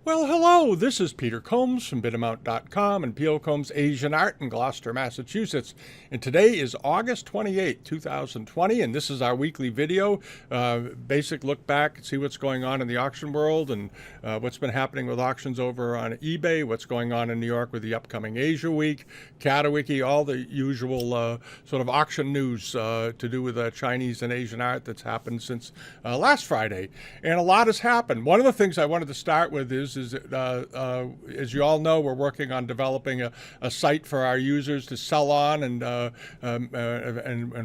Well, hello, this is Peter Combs from Bidamount.com and P.O. Combs Asian Art in Gloucester, Massachusetts. And today is August 28, 2020, and this is our weekly video. Basic look back, see what's going on in the auction world and what's been happening with auctions over on eBay, what's going on in New York with the upcoming Asia Week, Catawiki, all the usual sort of auction news to do with Chinese and Asian art that's happened since last Friday. And a lot has happened. One of the things I wanted to start with is as you all know, we're working on developing a site for our users to sell on and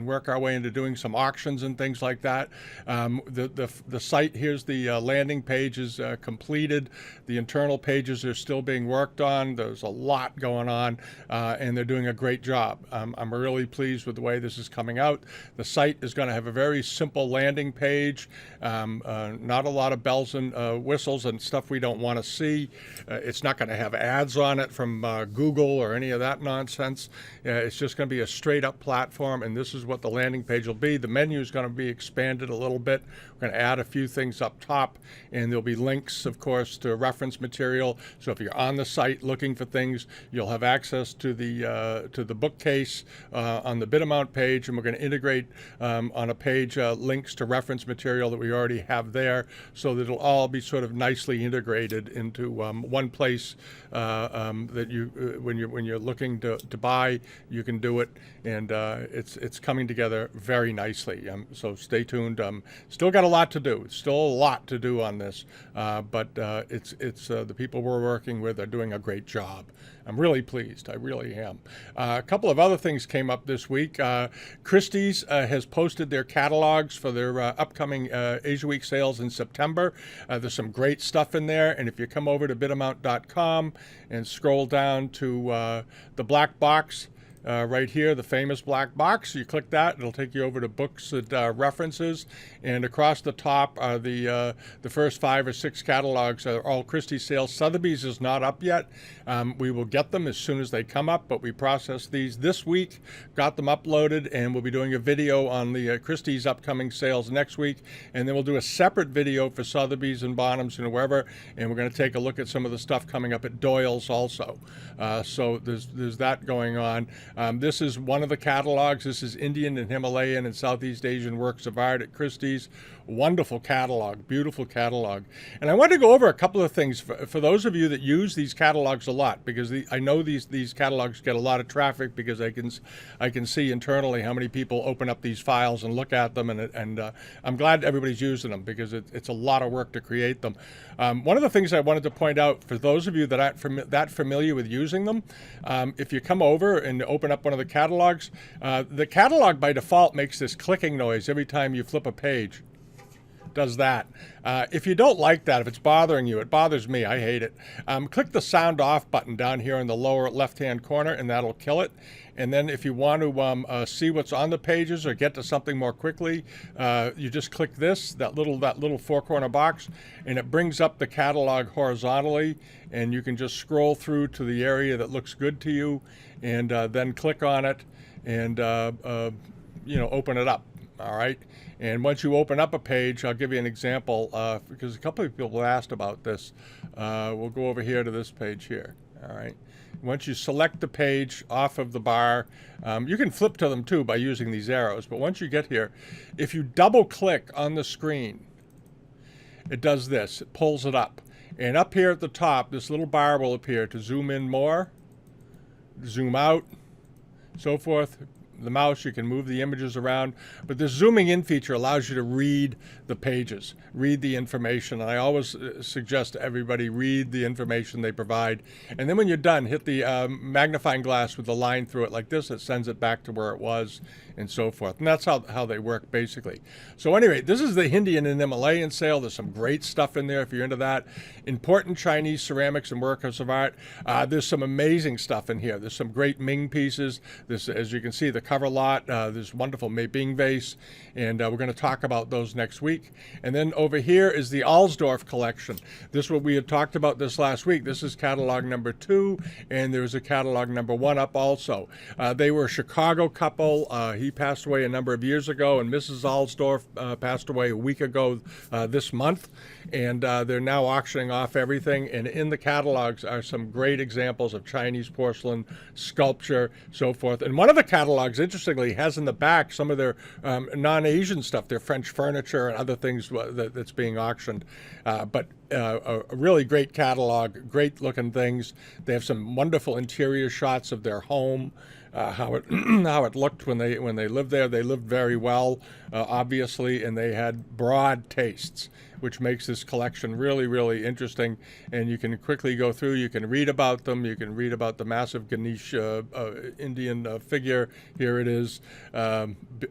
work our way into doing some auctions and things like that. The site, here's the landing page is completed. The internal pages are still being worked on. There's a lot going on, and they're doing a great job. I'm really pleased with the way this is coming out. The site is going to have a very simple landing page, not a lot of bells and whistles and stuff we don't want to see. It's not going to have ads on it from Google or any of that nonsense. It's just going to be a straight up platform, and this is what the landing page will be. The menu is going to be expanded a little bit. We're going to add a few things up top, and there'll be links, of course, to reference material. So if you're on the site looking for things, you'll have access to the bookcase on the Bidamount page, and we're going to integrate on a page links to reference material that we already have there, so that it'll all be sort of nicely integrated into one place that you when you're looking to buy, you can do it, and it's coming together very nicely. So stay tuned. Still got a lot to do. Still a lot to do on this, but it's the people we're working with are doing a great job. I'm really pleased. I really am. A couple of other things came up this week. Christie's has posted their catalogs for their upcoming Asia Week sales in September. There's some great stuff in there, and if you come over to Bidamount.com and scroll down to the black box, right here, the famous black box. You click that, it'll take you over to books and references, and across the top are the first 5 or 6 catalogs are all Christie sales. Sotheby's is not up yet. We will get them as soon as they come up, but we processed these this week, got them uploaded, and we'll be doing a video on the Christie's upcoming sales next week, and then we'll do a separate video for Sotheby's and Bonhams and wherever, and we're going to take a look at some of the stuff coming up at Doyle's also. So there's that going on. This is one of the catalogs. This is Indian and Himalayan and Southeast Asian works of art at Christie's. Wonderful catalog, beautiful catalog. And I want to go over a couple of things for those of you that use these catalogs a lot, because I know these catalogs get a lot of traffic, because I can see internally how many people open up these files and look at them, and I'm glad everybody's using them, because it's a lot of work to create them. One of the things I wanted to point out for those of you that aren't that familiar with using them, if you come over and open up one of the catalogs, the catalog by default makes this clicking noise every time you flip a page. Does that. If you don't like that, if it's bothering you, it bothers me. I hate it. Click the sound off button down here in the lower left-hand corner, and that'll kill it. And then if you want to see what's on the pages or get to something more quickly, you just click that little four-corner box, and it brings up the catalog horizontally, and you can just scroll through to the area that looks good to you, and then click on it, and open it up. All right. And once you open up a page, I'll give you an example, because a couple of people asked about this. We'll go over here to this page here. All right. Once you select the page off of the bar, you can flip to them too by using these arrows. But once you get here, if you double click on the screen, it does this. It pulls it up. And up here at the top, this little bar will appear to zoom in more, zoom out, so forth. The mouse, you can move the images around, but this zooming in feature allows you to read the pages, read the information. And I always suggest to everybody, read the information they provide. And then when you're done, hit the magnifying glass with the line through it like this. It sends it back to where it was, and so forth. And that's how they work, basically. So anyway, this is the Indian and Himalayan sale. There's some great stuff in there if you're into that. Important Chinese ceramics and works of art. There's some amazing stuff in here. There's some great Ming pieces. This, as you can see, the cover lot. This wonderful Meibing vase, and we're going to talk about those next week. And then over here is the Alsdorf collection. This is what we had talked about this last week. This is catalog number 2, and there's a catalog number 1 up also. They were a Chicago couple. He passed away a number of years ago, and Mrs. Alsdorf passed away a week ago this month. And they're now auctioning off everything. And in the catalogs are some great examples of Chinese porcelain, sculpture, so forth. And one of the catalogs, interestingly, has in the back some of their non-Asian stuff, their French furniture and other things that's being auctioned. But a really great catalog, great looking things. They have some wonderful interior shots of their home. How it looked when they lived there. They lived very well, obviously, and they had broad tastes, which makes this collection really, really interesting. And you can quickly go through. You can read about them. You can read about the massive Ganesh Indian figure. Here it is,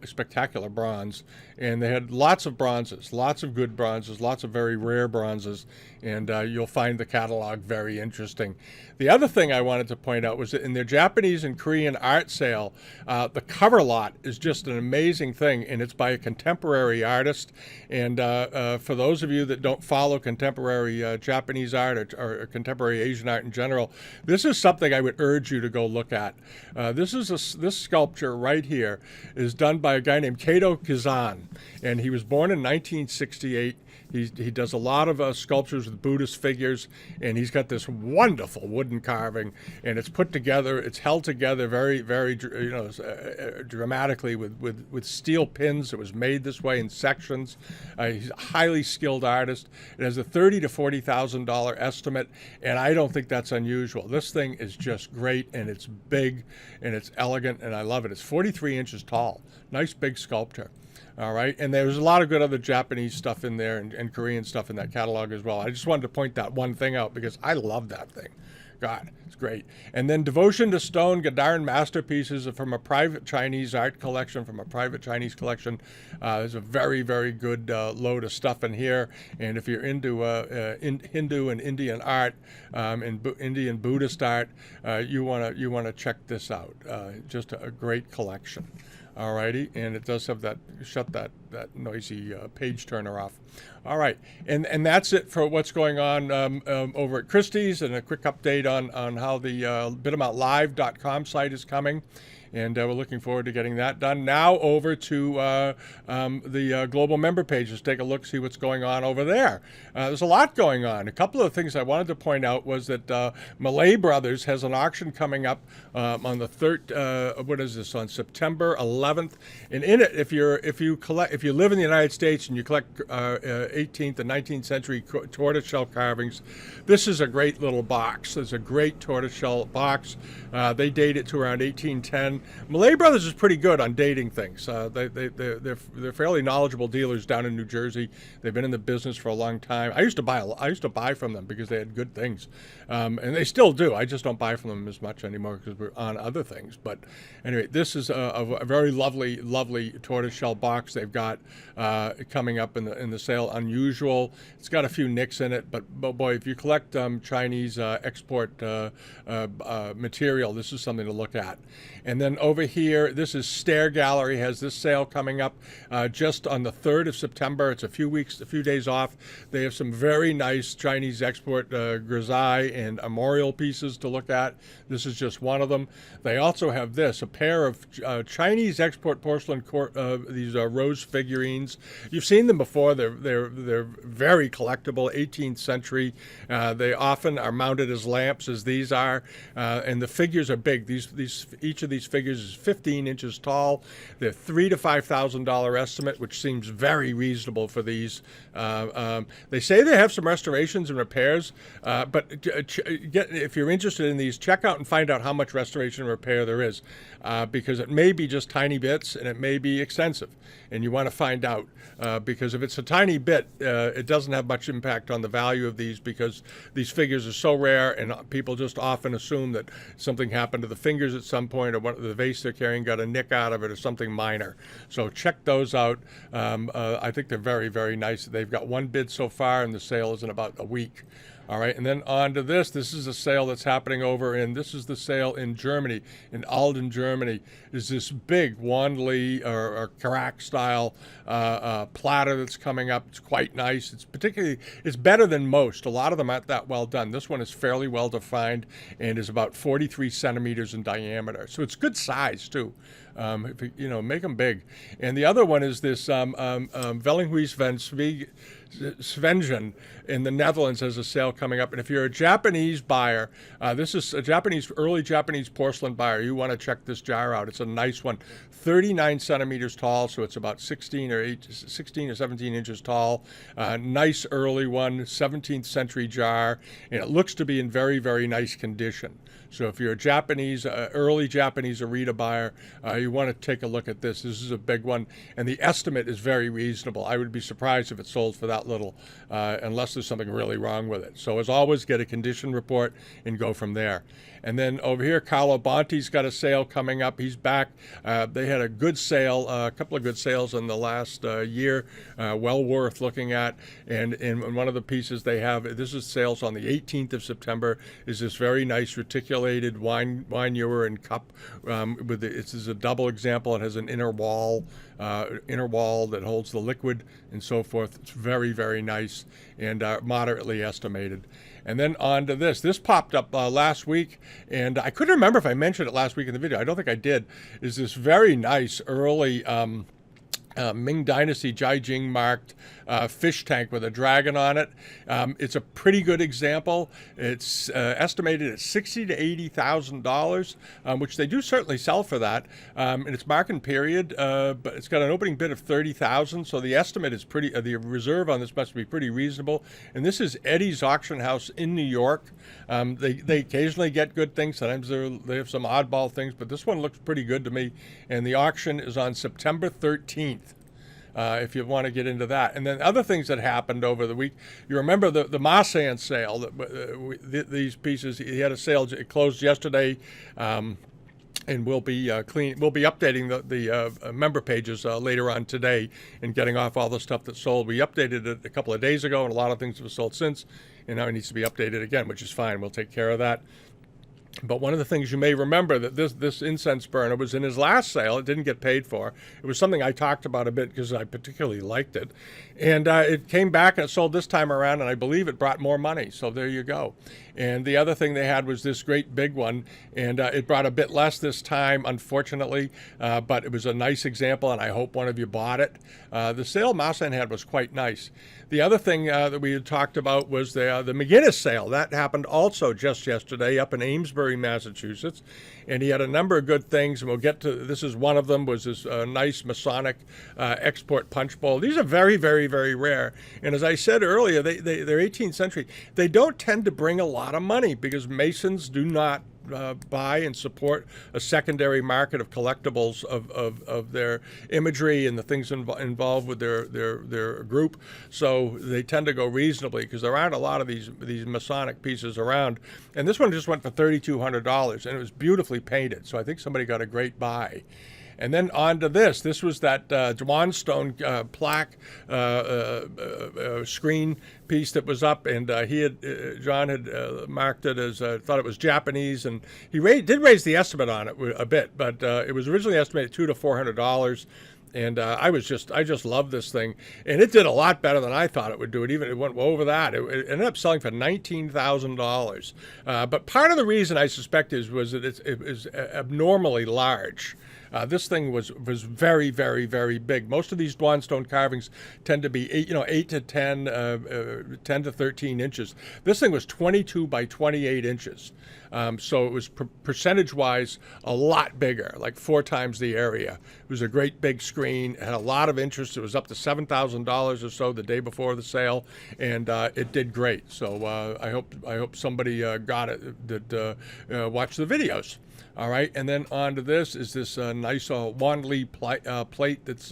spectacular bronze. And they had lots of bronzes, lots of good bronzes, lots of very rare bronzes. And you'll find the catalog very interesting. The other thing I wanted to point out was that in their Japanese and Korean art sale, the cover lot is just an amazing thing, and it's by a contemporary artist. And for those of you that don't follow contemporary Japanese art or contemporary Asian art in general, this is something I would urge you to go look at. This sculpture right here is done by a guy named Kato Kizan, and he was born in 1968. He does a lot of sculptures with Buddhist figures, and he's got this wonderful wooden carving, and it's put together, it's held together very, very, dramatically with steel pins. It was made this way in sections. He's a highly skilled artist. It has a $30,000 to $40,000 estimate, and I don't think that's unusual. This thing is just great, and it's big, and it's elegant, and I love it. It's 43 inches tall. Nice big sculpture. All right, and there's a lot of good other Japanese stuff in there and Korean stuff in that catalog as well. I just wanted to point that one thing out because I love that thing. God, it's great. And then Devotion to Stone Gadaran Masterpieces from a private Chinese art collection, There's a very, very good load of stuff in here. And if you're into Hindu and Indian art, and Indian Buddhist art, you wanna check this out. Just a great collection. Alrighty, and it does have that, shut that noisy page turner off. All right, and that's it for what's going on over at Christie's, and a quick update on how the BidamountLive.com site is coming. And we're looking forward to getting that done. Now over to the global member pages. Take a look, see what's going on over there. There's a lot going on. A couple of things I wanted to point out was that Malay Brothers has an auction coming up on the on September 11th. And in it, if you live in the United States and you collect 18th and 19th century tortoiseshell carvings, this is a great little box. There's a great tortoiseshell box. They date it to around 1810. Malay Brothers is pretty good on dating things. They're fairly knowledgeable dealers down in New Jersey. They've been in the business for a long time. I used to buy from them because they had good things, and they still do. I just don't buy from them as much anymore because we're on other things. But anyway, this is a very lovely tortoiseshell box they've got coming up in the sale. Unusual. It's got a few nicks in it, but boy, if you collect Chinese export material, this is something to look at. And then over here, this is Stair Gallery, has this sale coming up just on the 3rd of September. It's a few days off. They have some very nice Chinese export grisaille and armorial pieces to look at. This is just one of them. They also have this, a pair of Chinese export porcelain, these rose figurines. You've seen them before. They're very collectible, 18th century. They often are mounted as lamps, as these are, and the figures are big. Each of these figures is 15 inches tall. They're $3,000 to $5,000 estimate, which seems very reasonable for these. They say they have some restorations and repairs, but if you're interested in these, check out and find out how much restoration and repair there is, because it may be just tiny bits and it may be extensive, and you want to find out, because if it's a tiny bit, it doesn't have much impact on the value of these, because these figures are so rare, and people just often assume that something happened to the fingers at some point, or the vase they're carrying got a nick out of it, or something minor. So check those out. I think they're very, very nice. They've got one bid so far, and the sale is in about a week. All right, and then on to this. This is a sale that's happening over this is the sale in Germany, in Alden, Germany. Is this big Wanli or Karak style platter that's coming up. It's quite nice. It's better than most. A lot of them aren't that well done. This one is fairly well defined and is about 43 centimeters in diameter. So it's good size too. If you make them big. And the other one is this Velinghuis van Svengen in the Netherlands has a sale coming up. And if you're a Japanese buyer, this is a early Japanese porcelain buyer. You want to check this jar out. It's a nice one. 39 centimeters tall, so it's about 16 or 17 inches tall. Nice early one, 17th century jar, and it looks to be in very, very nice condition. So if you're a Japanese, early Japanese Arita buyer, you want to take a look at this. This is a big one, and the estimate is very reasonable. I would be surprised if it sold for that little, unless there's something really wrong with it. So as always, get a condition report and go from there. And then over here, Carlo Bonti's got a sale coming up. He's back. They had a good sale, a couple of good sales in the last year, well worth looking at. And in one of the pieces they have, this is sales on the 18th of September, is this very nice reticulated wine ewer and cup. This is a double example. It has an inner wall that holds the liquid and so forth. It's very, very nice and moderately estimated. And then on to this. This popped up last week, and I couldn't remember if I mentioned it last week in the video. I don't think I did. Is this very nice early Ming Dynasty Jiajing marked fish tank with a dragon on it. It's a pretty good example. It's estimated at $60,000 to $80,000, which they do certainly sell for that. And it's marking period, but it's got an opening bid of $30,000. So the estimate is pretty. The reserve on this must be pretty reasonable. And this is Eddie's Auction House in New York. They occasionally get good things. Sometimes they have some oddball things, but this one looks pretty good to me. And the auction is on September 13th. If you want to get into that. And then other things that happened over the week, you remember the Marsan sale, these pieces, he had a sale, it closed yesterday, and we'll be updating the member pages later on today and getting off all the stuff that sold. We updated it a couple of days ago, and a lot of things have sold since, and now it needs to be updated again, which is fine. We'll take care of that. But one of the things you may remember that this incense burner was in his last sale. It didn't get paid for. It was something I talked about a bit because I particularly liked it. And it came back and it sold this time around, and I believe it brought more money. So there you go. And the other thing they had was this great big one, and it brought a bit less this time, unfortunately, but it was a nice example, and I hope one of you bought it. The sale Marsan had was quite nice. The other thing that we had talked about was the McGinnis sale. That happened also just yesterday up in Amesbury, Massachusetts, and he had a number of good things, and we'll get to, this is one of them, was this nice Masonic export punch bowl. These are very, very, very rare, and as I said earlier, they're 18th century. They don't tend to bring a lot of money because Masons do not buy and support a secondary market of collectibles of their imagery and the things involved with their group. So they tend to go reasonably because there aren't a lot of these Masonic pieces around. And this one just went for $3,200, and it was beautifully painted. So I think somebody got a great buy. And then on to this. This was that Dwanstone plaque screen piece that was up, and John had marked it as thought it was Japanese, and he did raise the estimate on it a bit, but it was originally estimated $200 to $400. And I just love this thing, and it did a lot better than I thought it would do. It went over that. It ended up selling for $19,000. But part of the reason I suspect was that it was abnormally large. This thing was very, very, very big. Most of these Dwanstone carvings tend to be 8 to 10, 10 to 13 inches. This thing was 22 by 28 inches. So it was percentage-wise a lot bigger, like 4 times the area. It was a great big screen. It had a lot of interest. It was up to $7,000 or so the day before the sale, and it did great. So I hope somebody got it that watched the videos. All right, and then on to this is this nice Wanli plate that's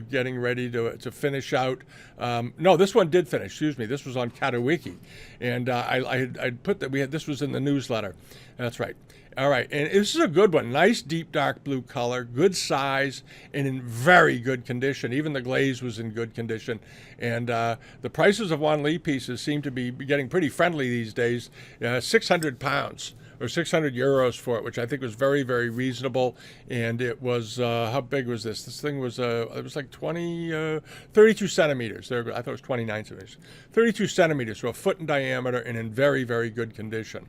getting ready to finish out. No, this one did finish. Excuse me. This was on Catawiki, and I'd put that this was in the newsletter. That's right. All right, and this is a good one. Nice deep dark blue color, good size, and in very good condition. Even the glaze was in good condition. And the prices of Wan Li pieces seem to be getting pretty friendly these days. 600 pounds or 600 euros for it, which I think was very, very reasonable. And it was, how big was this? This thing was, it was like 32 centimeters. I thought it was 29 centimeters. 32 centimeters, so a foot in diameter and in very, very good condition.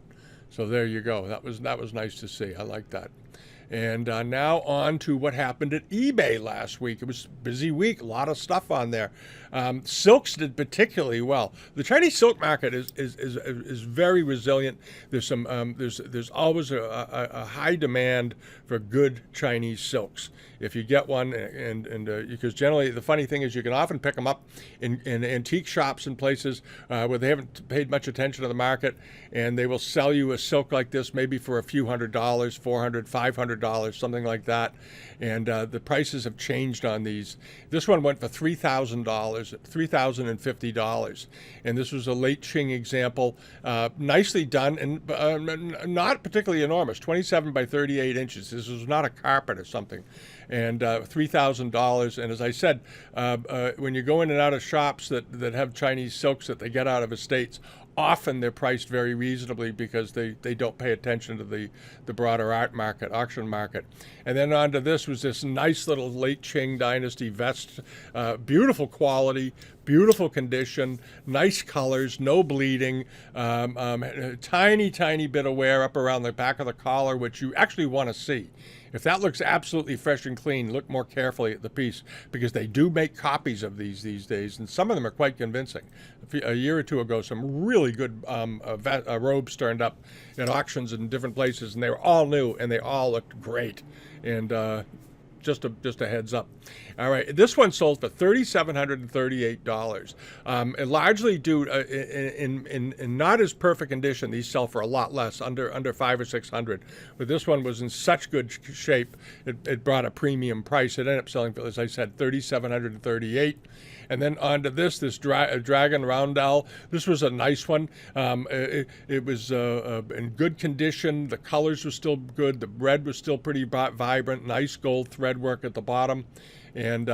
So there you go. That was nice to see. I like that. And now on to what happened at eBay last week. It was a busy week, a lot of stuff on there. Silks did particularly well. The Chinese silk market is very resilient. There's some there's always a high demand for good Chinese silks. If you get one, and because generally the funny thing is you can often pick them up in antique shops and places where they haven't paid much attention to the market, and they will sell you a silk like this maybe for a few $100, $400, $500, something like that. And the prices have changed on these. This one went for $3,000, $3,050, and this was a late Qing example, nicely done and not particularly enormous, 27 by 38 inches. This was not a carpet or something. And $3,000. And as I said, when you go in and out of shops that have Chinese silks that they get out of estates, often they're priced very reasonably because they don't pay attention to the broader art market, auction market. And then onto this was this nice little late Qing dynasty vest, beautiful quality, beautiful condition, nice colors, no bleeding, tiny, tiny bit of wear up around the back of the collar, which you actually want to see. If that looks absolutely fresh and clean, look more carefully at the piece, because they do make copies of these days, and some of them are quite convincing. A year or two ago, some really good robes turned up at auctions in different places, and they were all new, and they all looked great. And just a heads up. All right, this one sold for $3,738. Largely due in not as perfect condition. These sell for a lot less, under $500 or $600. But this one was in such good shape, it brought a premium price. It ended up selling for, as I said, $3,738. And then onto this dragon roundel. This was a nice one. It was in good condition. The colors were still good. The red was still pretty vibrant. Nice gold thread work at the bottom. And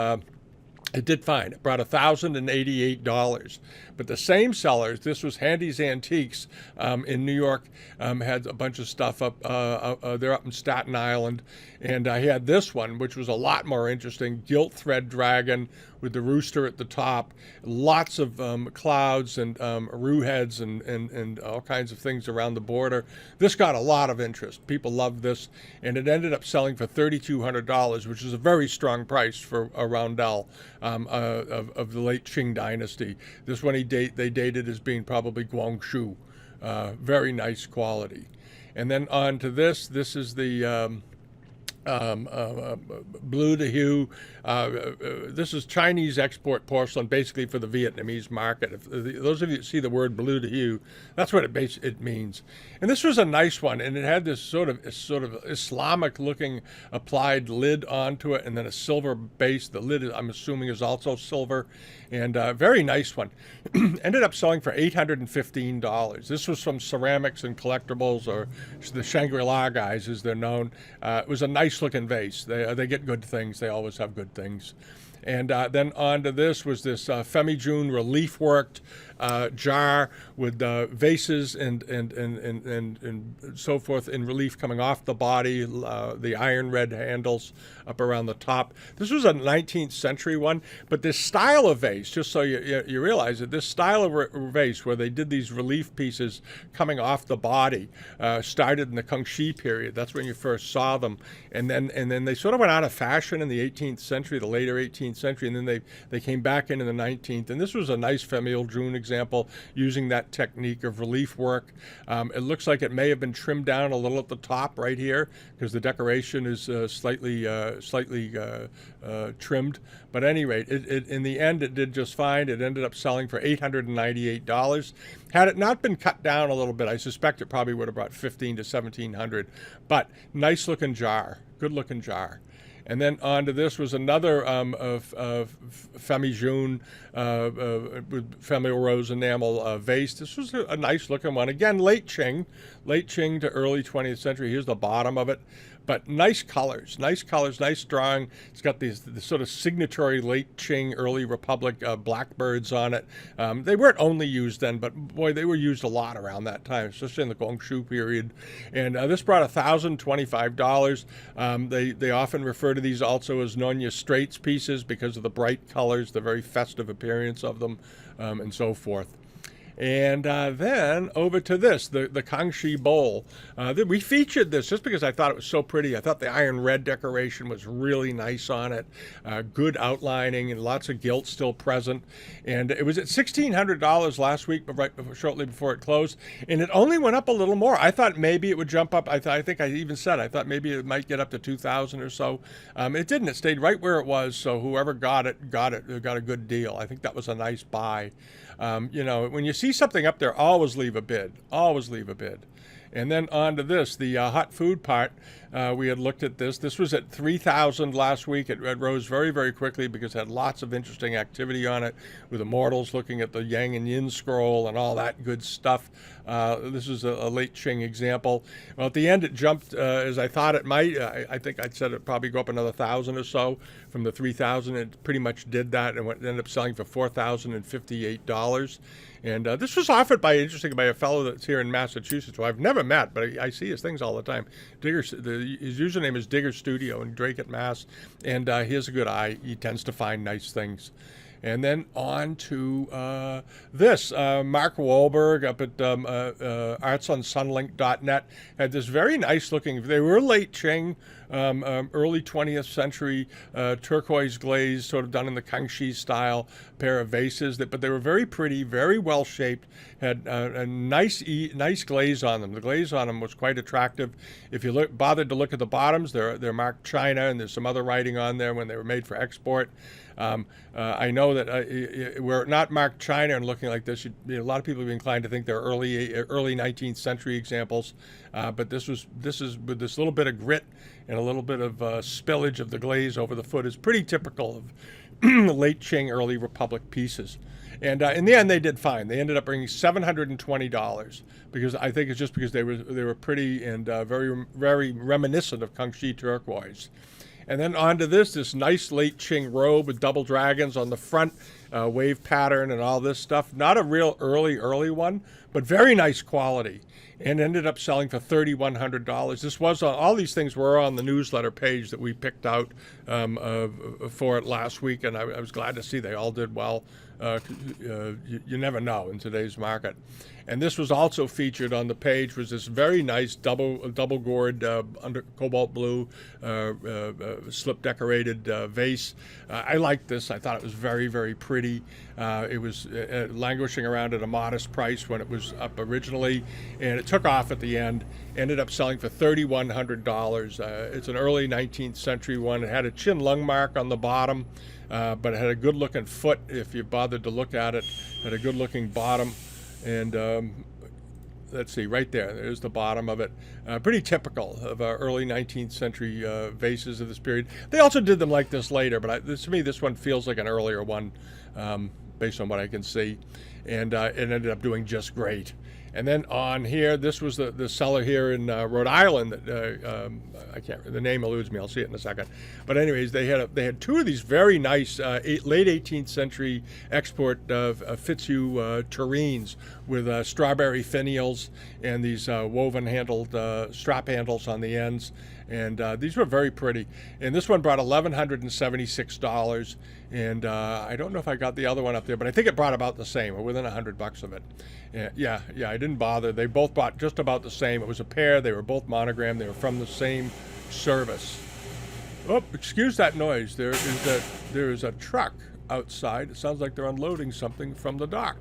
it did fine. It brought $1,088. But the same sellers, this was Handy's Antiques in New York, had a bunch of stuff up. They're up in Staten Island. And I had this one, which was a lot more interesting, gilt thread dragon with the rooster at the top, lots of clouds and roux heads and all kinds of things around the border. This got a lot of interest. People loved this, and it ended up selling for $3,200, which is a very strong price for a roundel of the late Qing dynasty. This one they dated as being probably Guangzhou. Very nice quality. And then on to this. This is the blue to hue. This is Chinese export porcelain, basically for the Vietnamese market. If those of you that see the word blue to hue, that's what it means. And this was a nice one, and it had this sort of Islamic-looking applied lid onto it, and then a silver base. The lid, I'm assuming, is also silver, and a very nice one. Ended up selling for $815. This was from Ceramics and Collectibles, or the Shangri-La guys, as they're known. It was a nice-looking vase. They get good things. They always have good things. And then onto this was this Femijune relief worked jar with vases and so forth in relief coming off the body, the iron red handles up around the top. This was a 19th century one, but this style of vase, just so you realize it, this style of vase where they did these relief pieces coming off the body started in the Kangxi period. That's when you first saw them, and then they sort of went out of fashion in the 18th century, the later 18th century, and then they came back in the 19th. And this was a nice Femijune example using that technique of relief work. It looks like it may have been trimmed down a little at the top right here because the decoration is slightly trimmed. But at any rate, in the end, it did just fine. It ended up selling for $898. Had it not been cut down a little bit, I suspect it probably would have brought $1,500 to $1,700. But nice looking jar, good looking jar. And then onto this was another Femme June with Famille Rose enamel vase. This was a nice looking one. Again, late Qing to early 20th century. Here's the bottom of it. But nice colors, nice drawing. It's got the sort of signatory late Qing, early Republic blackbirds on it. They weren't only used then, but boy, they were used a lot around that time, especially in the Guangxu period. And this brought $1,025. They often refer to these also as Nonya Straits pieces because of the bright colors, the very festive appearance of them, and so forth. And then over to this, the Kangxi bowl. We featured this just because I thought it was so pretty. I thought the iron red decoration was really nice on it. Good outlining and lots of gilt still present. And it was at $1,600 last week, shortly before it closed. And it only went up a little more. I thought maybe it would jump up. I think I even said I thought maybe it might get up to $2,000 or so. It didn't. It stayed right where it was. So whoever got a good deal. I think that was a nice buy. When you see something up there, always leave a bid. Always leave a bid. And then on to this, the hot food part. We had looked at this. This was at $3,000 last week. It rose very, very quickly because it had lots of interesting activity on it, with immortals looking at the Yang and Yin scroll and all that good stuff. This is a late Qing example. Well, at the end, it jumped as I thought it might. I think I'd said it'd probably go up another $1,000 or so from the $3,000. It pretty much did that and ended up selling for $4,058. And this was offered by a fellow that's here in Massachusetts, who I've never met, but I see his things all the time. His username is Digger Studio in Drake, Mass. And he has a good eye. He tends to find nice things. And then on to this. Mark Wahlberg up at artsonsunlink.net had this very nice looking, they were late Qing, early 20th century turquoise glaze, sort of done in the Kangxi style pair of vases, but they were very pretty, very well shaped, had a nice glaze on them. The glaze on them was quite attractive. If you bothered to look at the bottoms, they're marked China, and there's some other writing on there when they were made for export. I know that we're not marked China and looking like this. A lot of people would be inclined to think they're early 19th century examples, but this is with this little bit of grit and a little bit of spillage of the glaze over the foot is pretty typical of late Qing, early Republic pieces. And in the end, they did fine. They ended up bringing $720 because I think it's just because they were pretty and very, very reminiscent of Kangxi turquoise. And then onto this nice late Qing robe with double dragons on the front, wave pattern and all this stuff. Not a real early one, but very nice quality. And ended up selling for $3,100. This was all these things were on the newsletter page that we picked out for it last week, and I was glad to see they all did well. You never know in today's market. And this was also featured on the page, was this very nice double gourd under cobalt blue slip decorated vase. I liked this. I thought it was very, very pretty. It was languishing around at a modest price when it was up originally, and it took off at the end. Ended up selling for $3,100. It's an early 19th century one. It had a chin lung mark on the bottom, but it had a good-looking foot if you bothered to look at it. It had a good-looking bottom. And let's see, right there's the bottom of it. Pretty typical of early 19th century vases of this period. They also did them like this later, but to me, this one feels like an earlier one based on what I can see. And it ended up doing just great. And then on here, this was the seller here in Rhode Island. I can't. The name eludes me. I'll see it in a second. But anyways, they had two of these very nice late 18th century export Fitzhugh tureens with strawberry finials and these woven handled strap handles on the ends. And these were very pretty. And this one brought $1,176. And I don't know if I got the other one up there, but I think it brought about the same, or within $100 of it. Yeah, I didn't bother. They both bought just about the same. It was a pair. They were both monogrammed. They were from the same service. Oh, excuse that noise. There is a truck outside. It sounds like they're unloading something from the dock.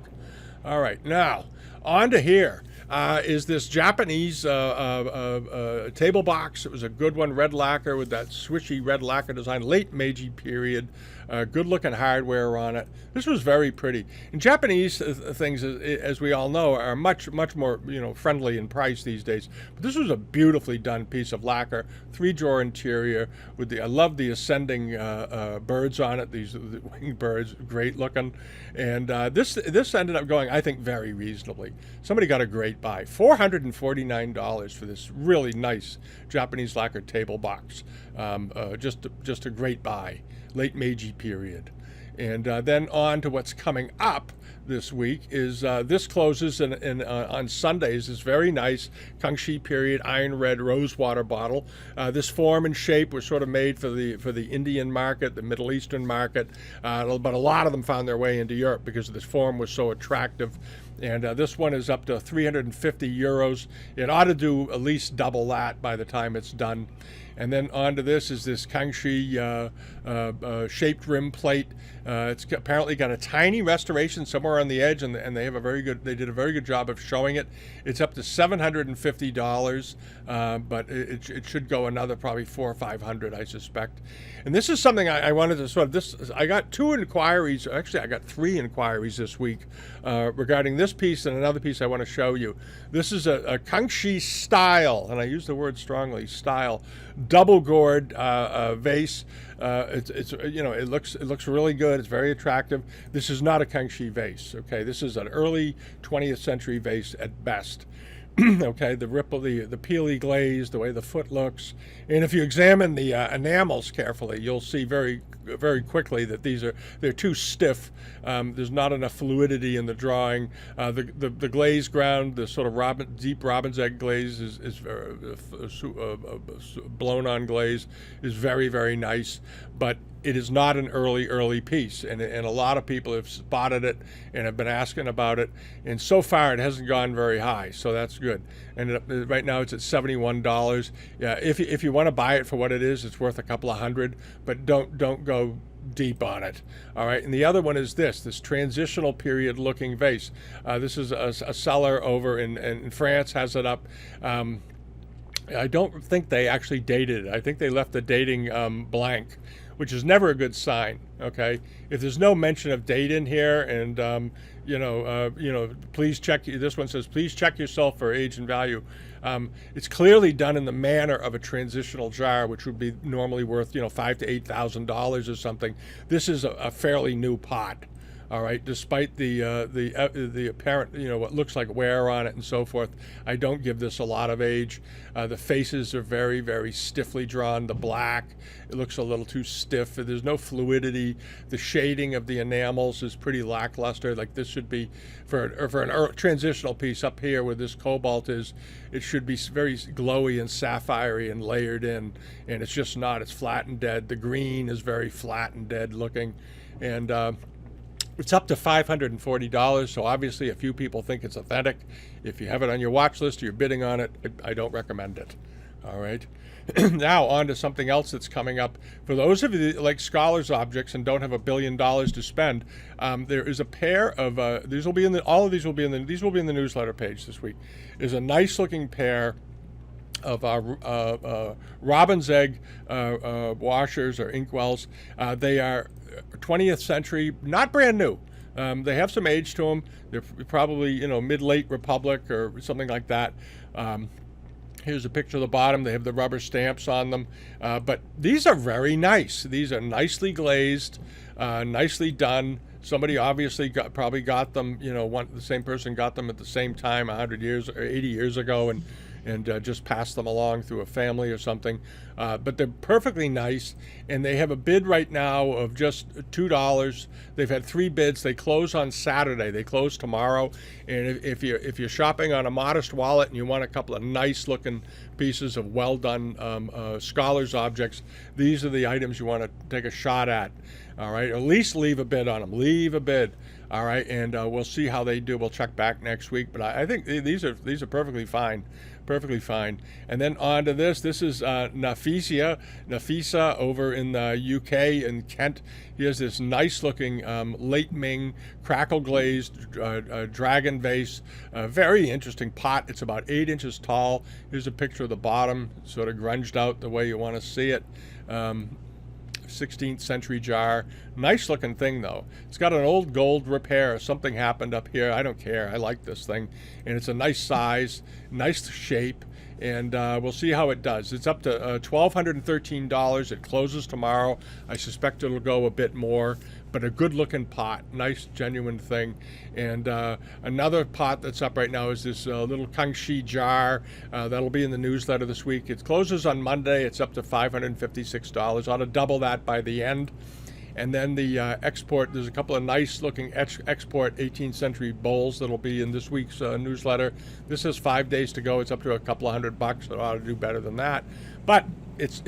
All right, now on to here. Is this Japanese table box. It was a good one, red lacquer with that swishy red lacquer design, late Meiji period. good looking hardware on it. This was very pretty. And Japanese things, as we all know, are much more friendly in price these days. But this was a beautifully done piece of lacquer, 3-drawer interior with I love the ascending birds on it. These winged birds, great looking. And this ended up going, I think, very reasonably. Somebody got a great buy. $449 for this really nice Japanese lacquer table box. Just a great buy, late Meiji period. And then on to what's coming up this week is this closes on Sundays. This very nice Kangxi period iron red rosewater bottle. This form and shape was sort of made for the Indian market, the Middle Eastern market, but a lot of them found their way into Europe because this form was so attractive. And this one is up to 350 euros. It ought to do at least double that by the time it's done. And then onto this is this Kangxi shaped rim plate. It's apparently got a tiny restoration somewhere on the edge, and they have they did a very good job of showing it. It's up to $750, but it should go another probably $400 or $500, I suspect. And this is something I wanted to I got 2 inquiries. Actually, I got 3 inquiries this week regarding this piece and another piece I want to show you. This is a Kangxi style, and I use the word strongly, style, double gourd vase. It looks really good. It's very attractive. This is not a Kangxi vase. Okay, this is an early 20th century vase at best. Okay, the ripple, the peely glaze, the way the foot looks, and if you examine the enamels carefully, you'll see very quickly that they're too stiff. There's not enough fluidity in the drawing. The glaze ground, the sort of deep robin's egg glaze is blown on glaze is very nice, but it is not an early piece, and a lot of people have spotted it and have been asking about it, and so far it hasn't gone very high, so that's good. And right now it's at $71. Yeah, if you want to buy it for what it is, it's worth a couple of hundred, but don't go deep on it. All right, and the other one is this transitional period looking vase. This is a seller over in France has it up. I don't think they actually dated it. I think they left the dating blank, which is never a good sign. Okay, if there's no mention of date in here, and please check. This one says, please check yourself for age and value. It's clearly done in the manner of a transitional jar, which would be normally worth $5,000 to $8,000 or something. This is a fairly new pot. All right, despite the apparent, what looks like wear on it and so forth, I don't give this a lot of age. The faces are very stiffly drawn. The black, it looks a little too stiff. There's no fluidity. The shading of the enamels is pretty lackluster. Like this should be for an transitional piece up here where this cobalt is. It should be very glowy and sapphire-y and layered in, and it's just not. It's flat and dead. The green is very flat and dead looking, and it's up to $540, so obviously a few people think it's authentic. If you have it on your watch list or you're bidding on it, I don't recommend it. All right. Now on to something else that's coming up. For those of you that like scholars objects and don't have $1 billion to spend, there is a pair of these will be in the newsletter page this week. Is a nice looking pair of robin's egg washers or inkwells. They are 20th century, not brand new. They have some age to them. They're probably mid-late Republic or something like that. Here's a picture of the bottom. They have the rubber stamps on them, but these are very nice. These are nicely glazed, nicely done. Somebody obviously probably got them. The same person got them at the same time 100 years or 80 years ago, and just pass them along through a family or something. But they're perfectly nice, and they have a bid right now of just $2. They've had 3 bids. They close on Saturday. They close tomorrow. And if you're shopping on a modest wallet and you want a couple of nice looking pieces of well done scholars objects, these are the items you want to take a shot at. All right, at least leave a bid on them. Leave a bid. All right, and we'll see how they do. We'll check back next week. But I think these are perfectly fine. Perfectly fine. And then on to this. This is Nafisa over in the UK in Kent. He has this nice looking late Ming crackle glazed dragon vase. Very interesting pot. It's about 8 inches tall. Here's a picture of the bottom, sort of grunged out the way you want to see it. 16th century jar. Nice looking thing though. It's got an old gold repair. Something happened up here. I don't care. I like this thing. And it's a nice size, nice shape. And we'll see how it does. It's up to $1,213. It closes tomorrow. I suspect it'll go a bit more, but a good looking pot, nice genuine thing. And another pot that's up right now is this little Kangxi jar. That'll be in the newsletter this week. It closes on Monday. It's up to $556. Ought to double that by the end. And then the export, there's a couple of nice looking export 18th century bowls that'll be in this week's newsletter. This has 5 days to go. It's up to a couple of $100. It ought to do better than that. But it's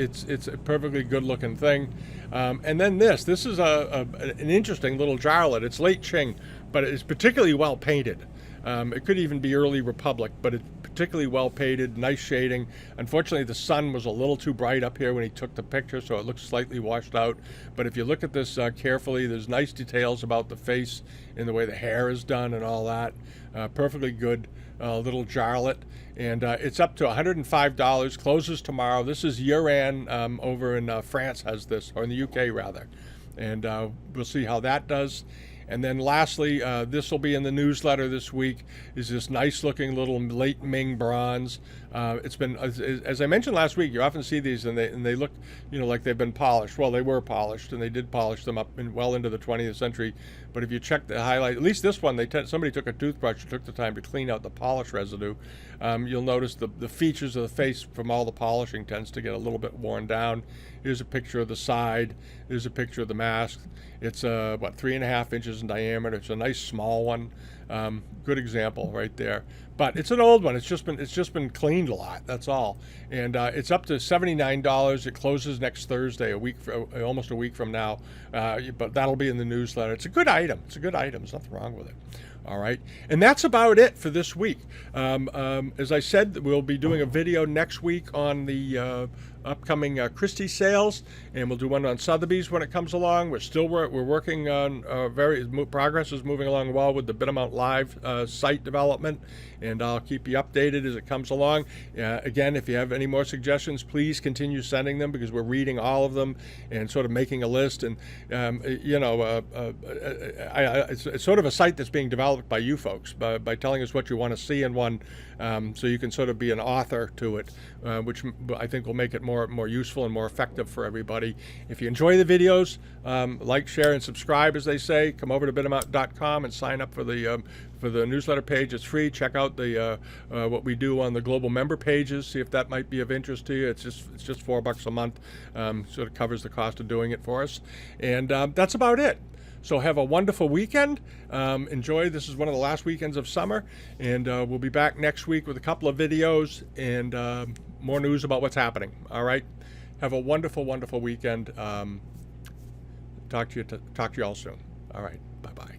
a perfectly good looking thing. And then this is an interesting little jarlet. It's late Qing, but it's particularly well painted. It could even be early Republic, but it's particularly well painted, nice shading. Unfortunately, the sun was a little too bright up here when he took the picture, so it looks slightly washed out. But if you look at this carefully, there's nice details about the face and the way the hair is done and all that. Perfectly good little jarlet. And it's up to $105, closes tomorrow. This is Uran over in France has this, or in the UK rather. And we'll see how that does. And then lastly, this will be in the newsletter this week, is this nice looking little late Ming bronze. It's been, as I mentioned last week, you often see these and they look, like they've been polished. Well, they were polished and they did polish them up well into the 20th century. But if you check the highlight, at least this one, somebody took a toothbrush and took the time to clean out the polish residue. You'll notice the features of the face from all the polishing tends to get a little bit worn down. Here's a picture of the side. Here's a picture of the mask. It's what, 3.5 inches in diameter. It's a nice small one. Good example right there. But it's an old one. It's just been cleaned a lot. That's all. And it's up to $79. It closes next Thursday, almost a week from now. But that'll be in the newsletter. It's a good item. There's nothing wrong with it. All right, and that's about it for this week. As I said, we'll be doing a video next week on the upcoming Christie sales, and we'll do one on Sotheby's when it comes along. We're working on progress is moving along well with the Bidamount Live site development, and I'll keep you updated as it comes along. Again, if you have any more suggestions, please continue sending them because we're reading all of them and sort of making a list. And it's sort of a site that's being developed by you folks by telling us what you want to see in one, so you can sort of be an author to it, which I think will make it more useful and more effective for everybody. If you enjoy the videos, like, share, and subscribe, as they say. Come over to Bidamount.com and sign up for the newsletter page. It's free. Check out the what we do on the global member pages. See if that might be of interest to you. It's just $4 a month. Sort of covers the cost of doing it for us. And that's about it. So have a wonderful weekend. Enjoy. This is one of the last weekends of summer, and we'll be back next week with a couple of videos and more news about what's happening. All right. Have a wonderful, wonderful weekend. Talk to you all soon. All right. Bye-bye.